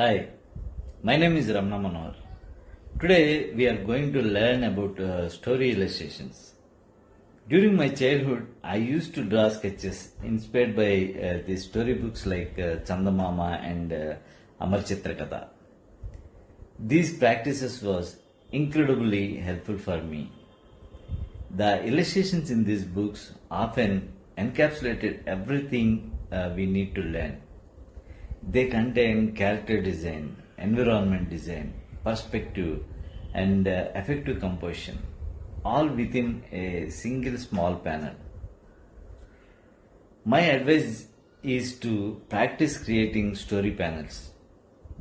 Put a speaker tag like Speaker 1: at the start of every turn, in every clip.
Speaker 1: Hi, my name is Ramna. Today we are going to learn about story illustrations. During my childhood, I used to draw sketches inspired by the storybooks like Chandamama and Amar Chitra Katha. These practices was incredibly helpful for me. The illustrations in these books often encapsulated everything we need to learn. They contain character design, environment design, perspective, and effective composition, all within a single small panel. My advice is to practice creating story panels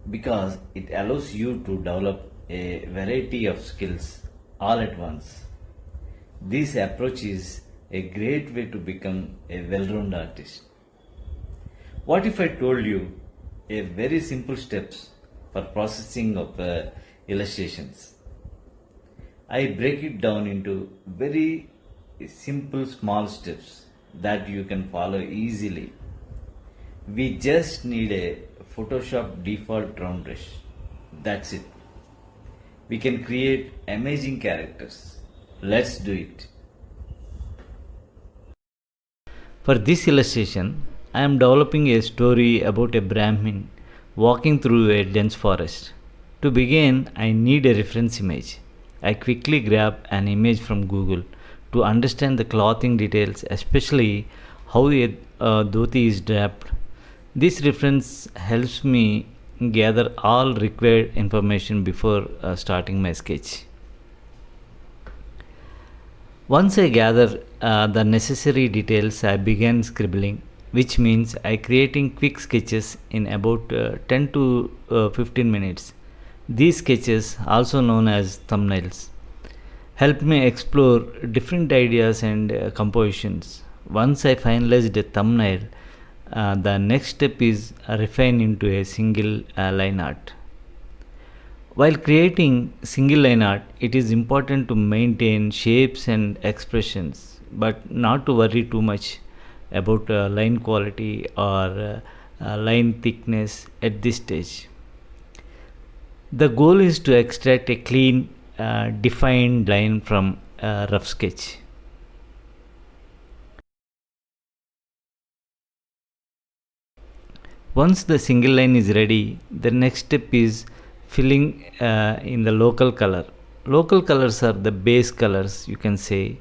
Speaker 1: because it allows you to develop a variety of skills all at once. This approach is a great way to become a well rounded artist. What if I told you a very simple steps for processing of illustrations? I break it down into very simple small steps that you can follow easily. We just need a Photoshop default round brush. That's it. We can create amazing characters. Let's do it. For this illustration, I am developing a story about a Brahmin walking through a dense forest. To begin, I need a reference image. I quickly grab an image from Google to understand the clothing details, especially how a dhoti is draped. This reference helps me gather all required information before starting my sketch. Once I gather the necessary details, I began scribbling, which means I creating quick sketches in about 10 to 15 minutes. These sketches, also known as thumbnails, help me explore different ideas and compositions. Once I finalized a thumbnail, the next step is refine into a single line art. While creating single line art, it is important to maintain shapes and expressions, but not to worry too much about line quality or line thickness at this stage. The goal is to extract a clean, defined line from a rough sketch. Once the single line is ready, the next step is filling in the local color. Local colors are the base colors, you can say,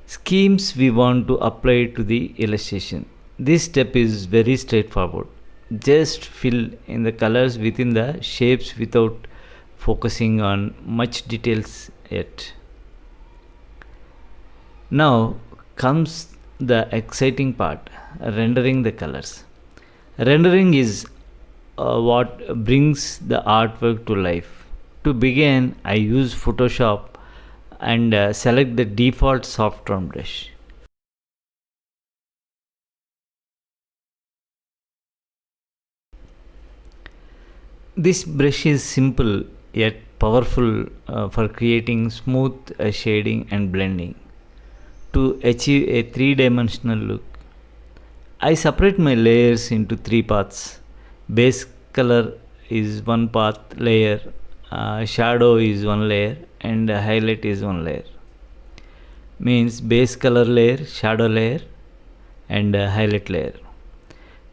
Speaker 1: schemes we want to apply to the illustration. This step is very straightforward. Just fill in the colors within the shapes without focusing on much details yet. Now comes the exciting part, rendering the colors. Rendering is what brings the artwork to life. To begin, I use Photoshop and select the default soft round brush. This brush is simple yet powerful for creating smooth shading and blending. To achieve a three-dimensional look, I separate my layers into three parts. Base color is one path layer, shadow is one layer, and highlight is one layer. Means base color layer, shadow layer, and highlight layer.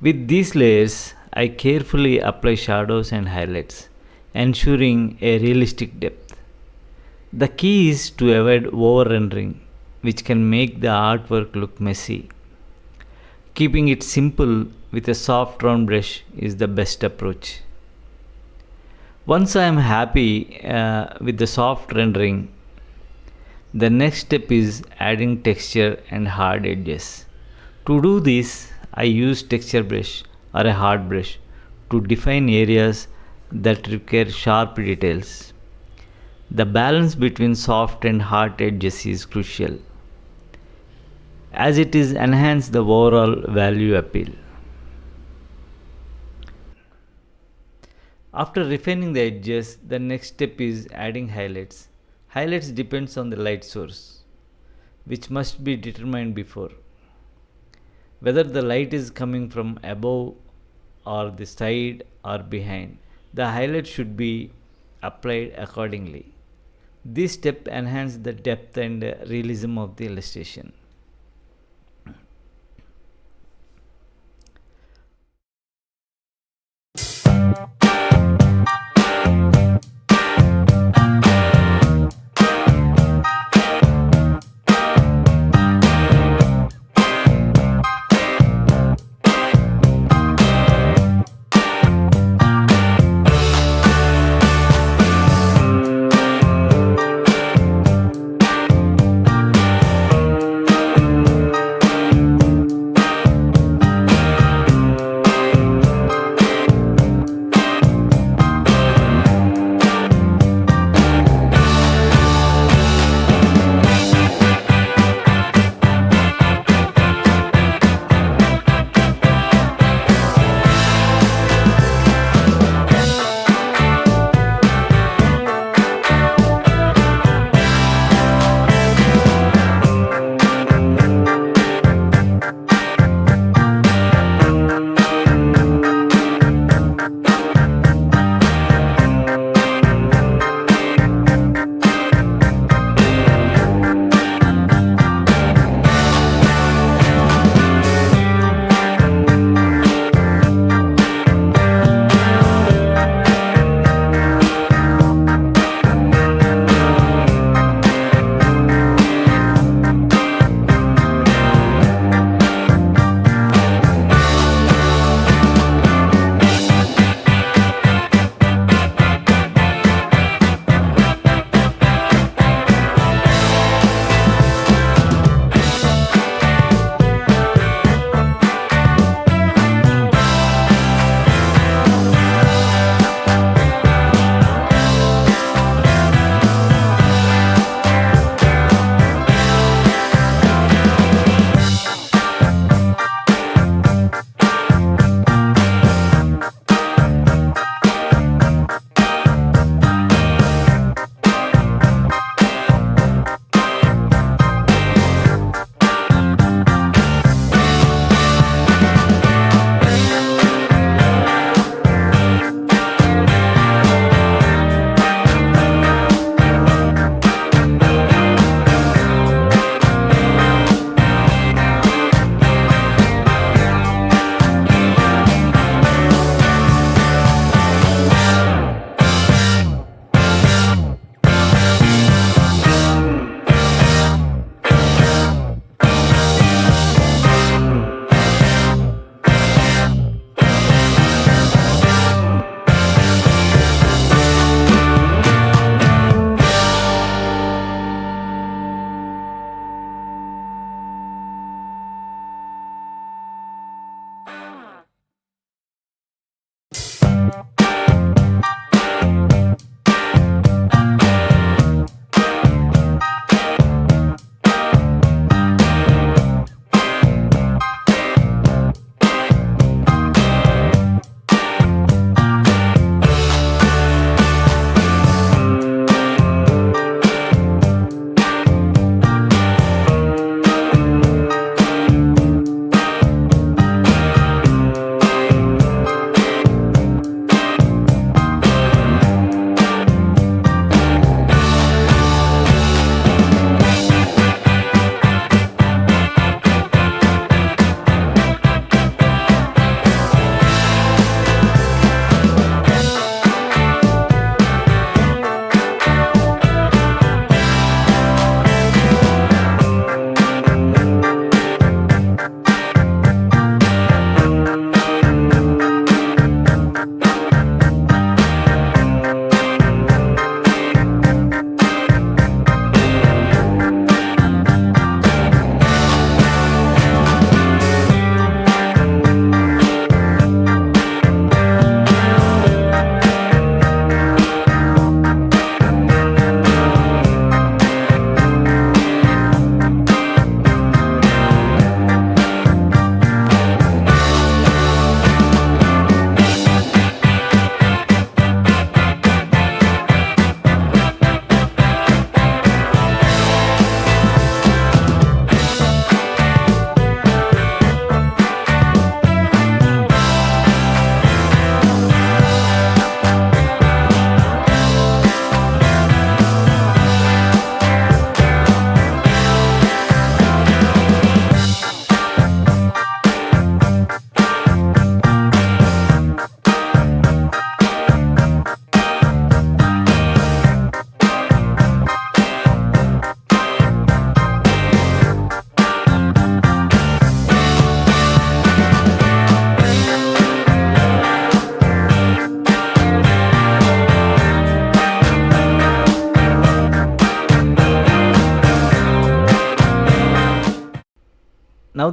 Speaker 1: With these layers, I carefully apply shadows and highlights, ensuring a realistic depth. The key is to avoid over rendering, which can make the artwork look messy. Keeping it simple with a soft round brush is the best approach. Once I am happy with the soft rendering, the next step is adding texture and hard edges. To do this, I use texture brush or a hard brush to define areas that require sharp details. The balance between soft and hard edges is crucial, as it is enhance the overall value appeal. After refining the edges, the next step is adding highlights. Highlights depends on the light source, which must be determined before. Whether the light is coming from above or the side or behind. The highlight should be applied accordingly. This step enhances the depth and realism of the illustration.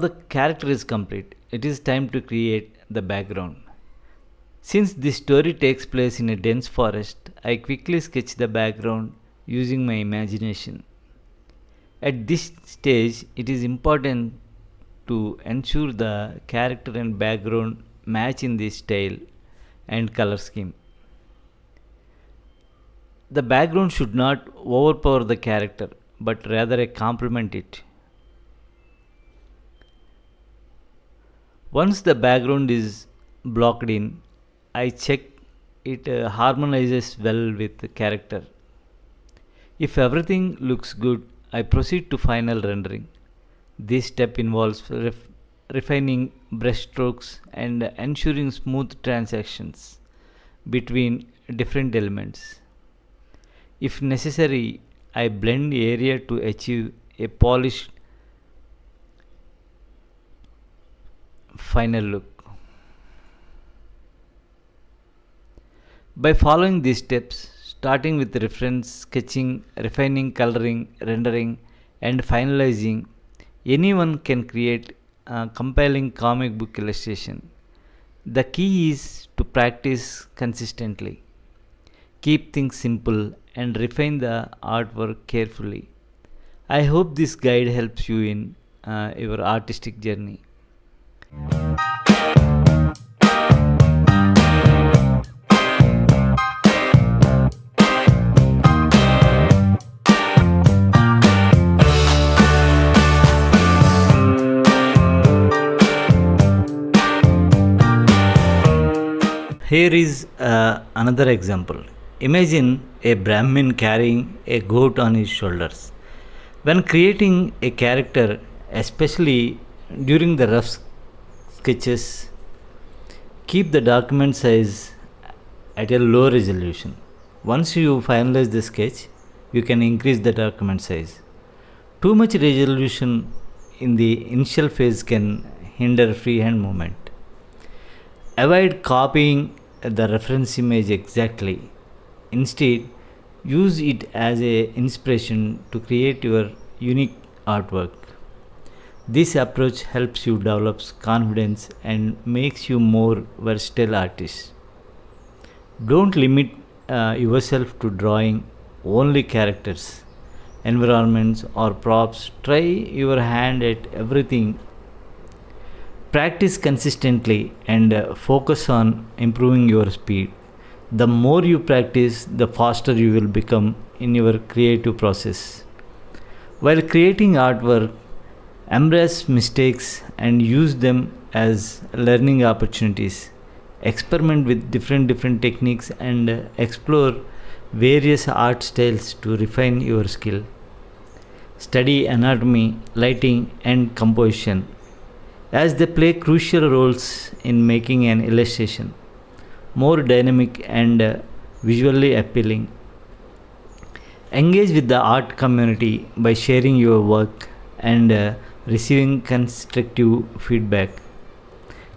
Speaker 1: Now the character is complete. It is time to create the background. Since this story takes place in a dense forest, I quickly sketch the background using my imagination. At this stage, it is important to ensure the character and background match in the style and color scheme. The background should not overpower the character, but rather complement it. Once the background is blocked in, I check it harmonizes well with the character. If everything looks good, I proceed to final rendering. This step involves refining brushstrokes and ensuring smooth transactions between different elements. If necessary, I blend the area to achieve a polished final look. By following these steps, starting with reference, sketching, refining, coloring, rendering, and finalizing, anyone can create a compelling comic book illustration. The key is to practice consistently, keep things simple, and refine the artwork carefully. I hope this guide helps you in your artistic journey. Here is another example. Imagine a Brahmin carrying a goat on his shoulders. When creating a character, especially during the rough sketches, keep the document size at a low resolution. Once you finalize the sketch, you can increase the document size. Too much resolution in the initial phase can hinder freehand movement. Avoid copying the reference image exactly. Instead, use it as a inspiration to create your unique artwork. This approach helps you develop confidence and makes you more versatile artist. Don't limit yourself to drawing only characters, environments, or props. Try your hand at everything. Practice consistently and focus on improving your speed. The more you practice, the faster you will become in your creative process. While creating artwork, embrace mistakes and use them as learning opportunities. Experiment with different techniques and explore various art styles to refine your skill. Study anatomy, lighting, and composition, as they play crucial roles in making an illustration more dynamic and visually appealing. Engage with the art community by sharing your work and receiving constructive feedback.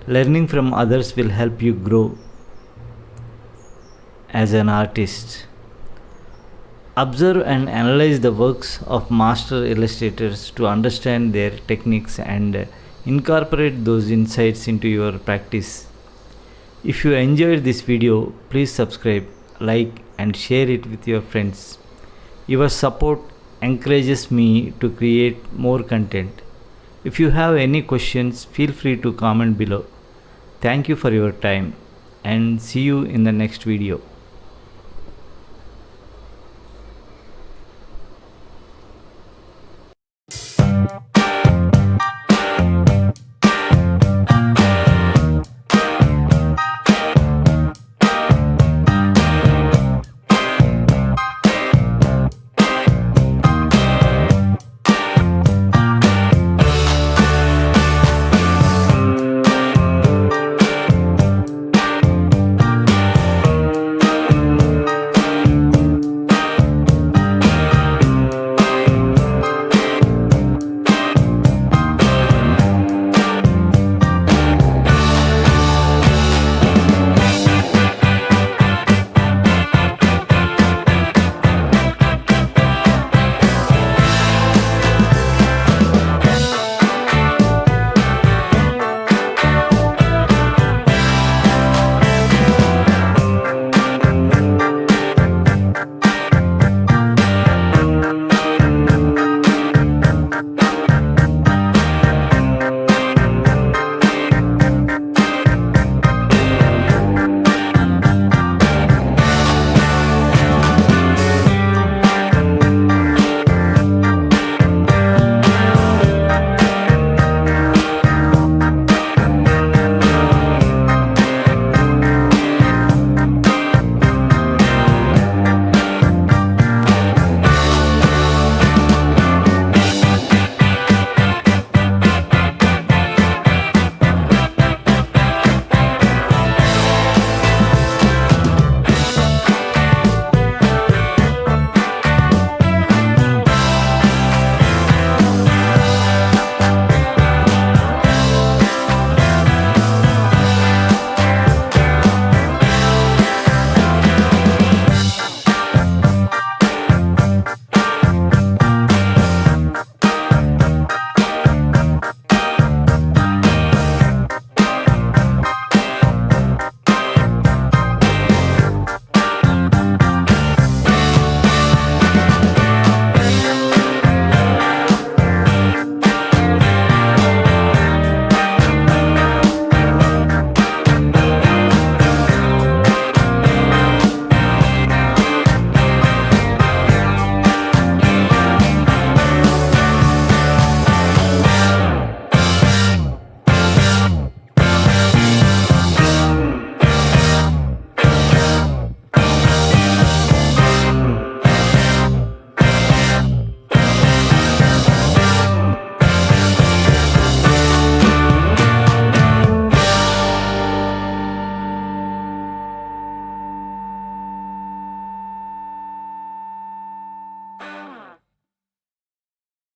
Speaker 1: Learning from others will help you grow as an artist. Observe and analyze the works of master illustrators to understand their techniques and incorporate those insights into your practice. If you enjoyed this video, please subscribe, like, and share it with your friends. Your support encourages me to create more content. If you have any questions, feel free to comment below. Thank you for your time and see you in the next video.